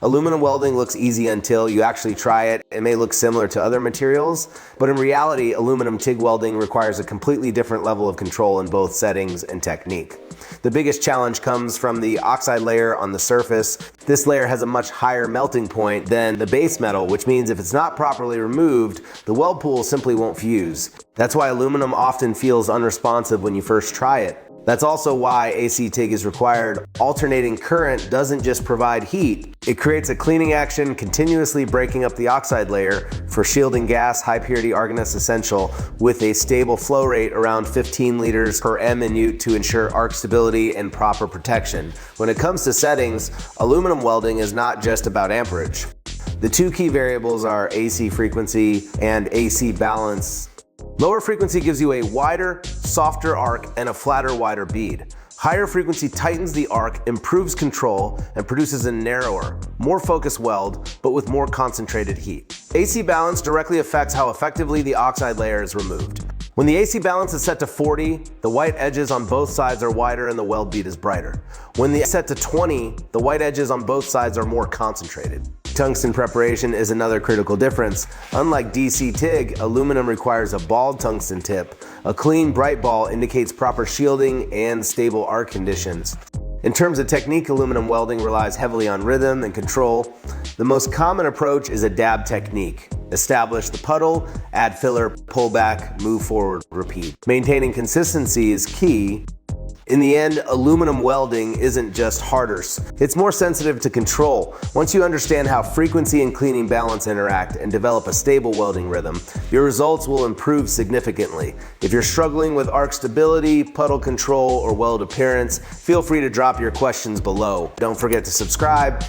Aluminum welding looks easy until you actually try it. It may look similar to other materials, but in reality, aluminum TIG welding requires a completely different level of control in both settings and technique. The biggest challenge comes from the oxide layer on the surface. This layer has a much higher melting point than the base metal, which means if it's not properly removed, the weld pool simply won't fuse. That's why aluminum often feels unresponsive when you first try it. That's also why AC TIG is required. Alternating current doesn't just provide heat, it creates a cleaning action, continuously breaking up the oxide layer for shielding gas, high purity argonous essential, with a stable flow rate around 15 liters per minute to ensure arc stability and proper protection. When it comes to settings, aluminum welding is not just about amperage. The two key variables are AC frequency and AC balance. Lower frequency gives you a wider, softer arc and a flatter, wider bead. Higher frequency tightens the arc, improves control, and produces a narrower, more focused weld, but with more concentrated heat. AC balance directly affects how effectively the oxide layer is removed. When the AC balance is set to 40, the white edges on both sides are wider and the weld bead is brighter. When it's set to 20, the white edges on both sides are more concentrated. Tungsten preparation is another critical difference. Unlike DC TIG, aluminum requires a bald tungsten tip. A clean, bright ball indicates proper shielding and stable arc conditions. In terms of technique, aluminum welding relies heavily on rhythm and control. The most common approach is a dab technique. Establish the puddle, add filler, pull back, move forward, repeat. Maintaining consistency is key. In the end, aluminum welding isn't just harder, it's more sensitive to control. Once you understand how frequency and cleaning balance interact and develop a stable welding rhythm, your results will improve significantly. If you're struggling with arc stability, puddle control, or weld appearance, feel free to drop your questions below. Don't forget to subscribe.